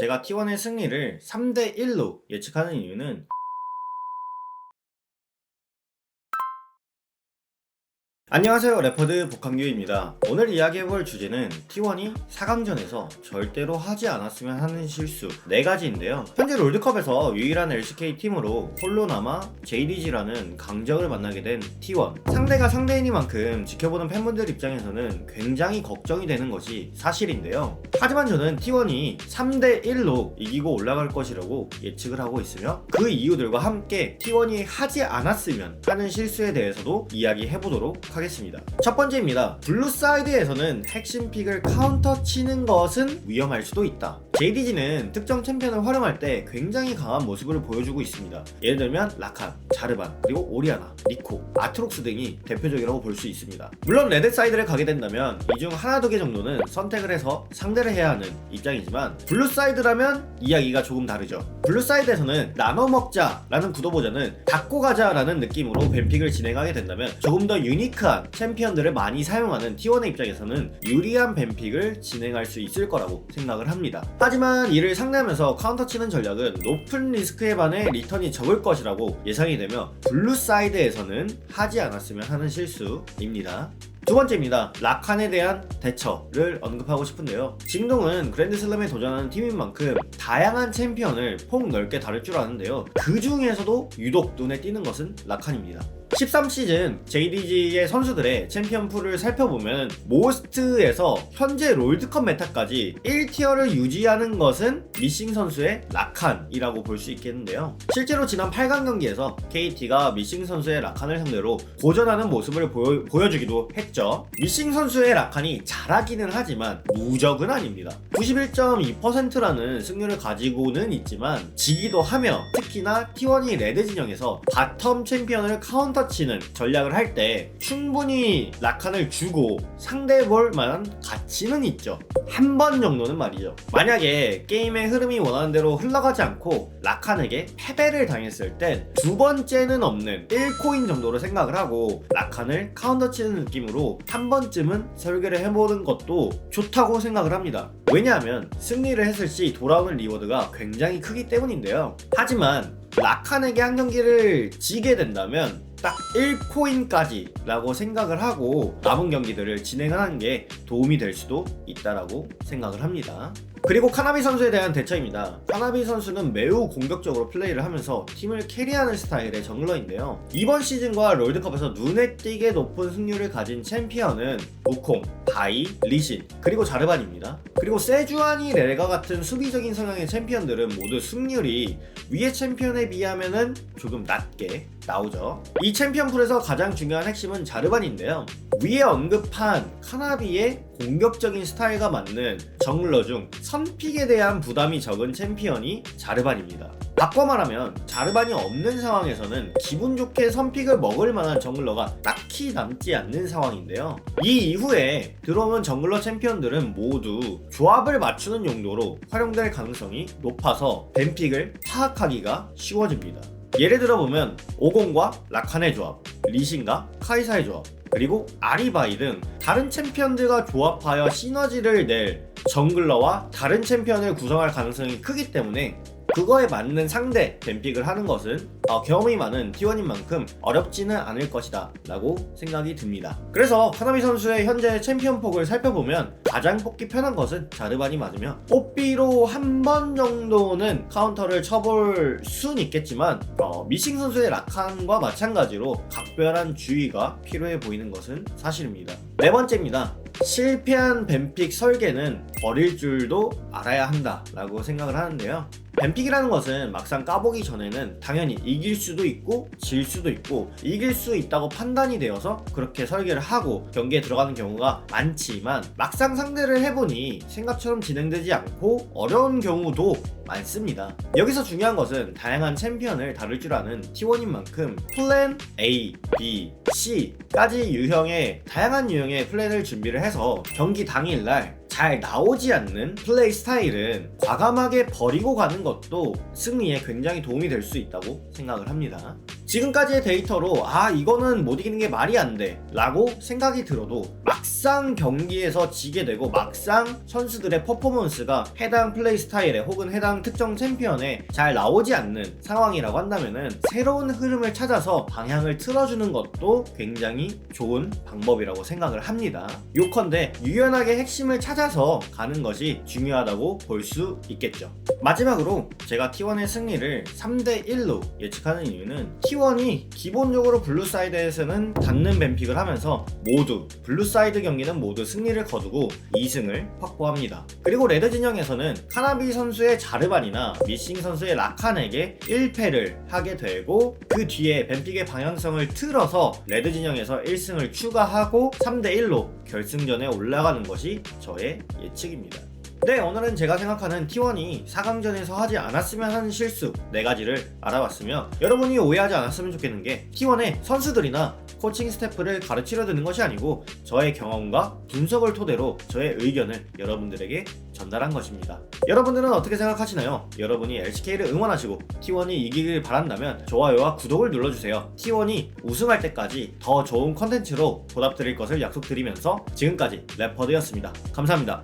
제가 T1의 승리를 3대1로 예측하는 이유는 안녕하세요, 래퍼드 복한규입니다. 오늘 이야기해볼 주제는 T1이 4강전에서 절대로 하지 않았으면 하는 실수 4가지인데요. 현재 롤드컵에서 유일한 LCK 팀으로 홀로나마 JDG라는 강적을 만나게 된 T1. 상대가 상대이니만큼 지켜보는 팬분들 입장에서는 굉장히 걱정이 되는 것이 사실인데요. 하지만 저는 T1이 3대1로 이기고 올라갈 것이라고 예측을 하고 있으며 그 이유들과 함께 T1이 하지 않았으면 하는 실수에 대해서도 이야기해보도록 하겠습니다. 첫 번째입니다. 블루사이드에서는 핵심 픽을 카운터 치는 것은 위험할 수도 있다. JDG는 특정 챔피언을 활용할 때 굉장히 강한 모습을 보여주고 있습니다. 예를 들면 라칸, 자르반, 그리고 오리아나, 니코, 아트록스 등이 대표적이라고 볼 수 있습니다. 물론 레드사이드를 가게 된다면 이 중 하나 두 개 정도는 선택을 해서 상대를 해야 하는 입장이지만 블루사이드라면 이야기가 조금 다르죠. 블루사이드에서는 나눠 먹자라는 구도보다는 닫고 가자라는 느낌으로 뱀픽을 진행하게 된다면 조금 더 유니크한 챔피언들을 많이 사용하는 T1의 입장에서는 유리한 뱀픽을 진행할 수 있을 거라고 생각을 합니다. 하지만 이를 상대하면서 카운터 치는 전략은 높은 리스크에 반해 리턴이 적을 것이라고 예상이 되며 블루사이드에서는 하지 않았으면 하는 실수입니다. 두 번째입니다. 라칸에 대한 대처를 언급하고 싶은데요. 징동은 그랜드슬램에 도전하는 팀인 만큼 다양한 챔피언을 폭넓게 다룰 줄 아는데요. 그 중에서도 유독 눈에 띄는 것은 라칸입니다. 13시즌 JDG의 선수들의 챔피언 풀을 살펴보면 모스트에서 현재 롤드컵 메타까지 1티어를 유지하는 것은 미싱 선수의 라칸이라고 볼 수 있겠는데요. 실제로 지난 8강 경기에서 KT가 미싱 선수의 라칸을 상대로 고전하는 모습을 보여주기도 했죠. 미싱 선수의 라칸이 잘하기는 하지만 무적은 아닙니다. 91.2%라는 승률을 가지고는 있지만 지기도 하며 특히나 T1이 레드 진영에서 바텀 챔피언을 카운터 치는 전략을 할 때 충분히 라칸을 주고 상대해볼 만한 가치는 있죠. 한 번 정도는 말이죠. 만약에 게임의 흐름이 원하는 대로 흘러가지 않고 라칸에게 패배를 당했을 땐 두 번째는 없는 1코인 정도로 생각을 하고 라칸을 카운터 치는 느낌으로 한 번쯤은 설계를 해보는 것도 좋다고 생각을 합니다. 왜냐하면 승리를 했을 시 돌아오는 리워드가 굉장히 크기 때문인데요. 하지만 라칸에게 한 경기를 지게 된다면 딱 1코인까지 라고 생각을 하고 남은 경기들을 진행하는 게 도움이 될 수도 있다라고 생각을 합니다. 그리고 카나비 선수에 대한 대처입니다. 카나비 선수는 매우 공격적으로 플레이를 하면서 팀을 캐리하는 스타일의 정글러인데요. 이번 시즌과 롤드컵에서 눈에 띄게 높은 승률을 가진 챔피언은 우콩, 바이, 리신, 그리고 자르반입니다. 그리고 세주아니 렐가 같은 수비적인 성향의 챔피언들은 모두 승률이 위의 챔피언에 비하면은 조금 낮게 나오죠. 이 챔피언 풀에서 가장 중요한 핵심은 자르반인데요. 위에 언급한 카나비의 공격적인 스타일과 맞는 정글러 중 선픽에 대한 부담이 적은 챔피언이 자르반입니다. 바꿔 말하면 자르반이 없는 상황에서는 기분 좋게 선픽을 먹을 만한 정글러가 딱히 남지 않는 상황인데요. 이 이후에 들어오는 정글러 챔피언들은 모두 조합을 맞추는 용도로 활용될 가능성이 높아서 뱀픽을 파악하기가 쉬워집니다. 예를 들어보면 오공과 라칸의 조합, 리신과 카이사의 조합, 그리고 아리바이 등 다른 챔피언들과 조합하여 시너지를 낼 정글러와 다른 챔피언을 구성할 가능성이 크기 때문에 그거에 맞는 상대 뱀픽을 하는 것은 경험이 많은 T1인 만큼 어렵지는 않을 것이다 라고 생각이 듭니다. 그래서 카나비 선수의 현재 챔피언 폭을 살펴보면 가장 뽑기 편한 것은 자르반이 맞으며 뽀삐로 한 번 정도는 카운터를 쳐볼 수는 있겠지만 미싱 선수의 라칸과 마찬가지로 각별한 주의가 필요해 보이는 것은 사실입니다. 네 번째입니다. 실패한 뱀픽 설계는 버릴 줄도 알아야 한다 라고 생각을 하는데요. 뱀픽이라는 것은 막상 까보기 전에는 당연히 이길 수도 있고 질 수도 있고 이길 수 있다고 판단이 되어서 그렇게 설계를 하고 경기에 들어가는 경우가 많지만 막상 상대를 해보니 생각처럼 진행되지 않고 어려운 경우도 많습니다. 여기서 중요한 것은 다양한 챔피언을 다룰 줄 아는 T1인 만큼 플랜 A, B, C까지 유형의 다양한 유형의 플랜을 준비를 해서 경기 당일날 잘 나오지 않는 플레이 스타일은 과감하게 버리고 가는 것도 승리에 굉장히 도움이 될 수 있다고 생각을 합니다. 지금까지의 데이터로 이거는 못 이기는 게 말이 안 돼 라고 생각이 들어도 막상 경기에서 지게 되고 막상 선수들의 퍼포먼스가 해당 플레이 스타일에 혹은 해당 특정 챔피언에 잘 나오지 않는 상황이라고 한다면은 새로운 흐름을 찾아서 방향을 틀어주는 것도 굉장히 좋은 방법이라고 생각을 합니다. 요컨대 유연하게 핵심을 찾아서 가는 것이 중요하다고 볼 수 있겠죠. 마지막으로 제가 T1의 승리를 3대1로 예측하는 이유는 T1이 기본적으로 블루사이드에서는 닿는 뱀픽을 하면서 모두 블루사이드 경기는 모두 승리를 거두고 2승을 확보합니다. 그리고 레드 진영에서는 카나비 선수의 자르반이나 미싱 선수의 라칸에게 1패를 하게 되고 그 뒤에 뱀픽의 방향성을 틀어서 레드 진영에서 1승을 추가하고 3대1로 결승전에 올라가는 것이 저의 예측입니다. 네, 오늘은 제가 생각하는 T1이 4강전에서 하지 않았으면 하는 실수 4가지를 알아봤으며 여러분이 오해하지 않았으면 좋겠는 게 T1의 선수들이나 코칭 스태프를 가르치려 드는 것이 아니고 저의 경험과 분석을 토대로 저의 의견을 여러분들에게 전달한 것입니다. 여러분들은 어떻게 생각하시나요? 여러분이 LCK를 응원하시고 T1이 이기길 바란다면 좋아요와 구독을 눌러주세요. T1이 우승할 때까지 더 좋은 컨텐츠로 보답드릴 것을 약속드리면서 지금까지 래퍼드였습니다. 감사합니다.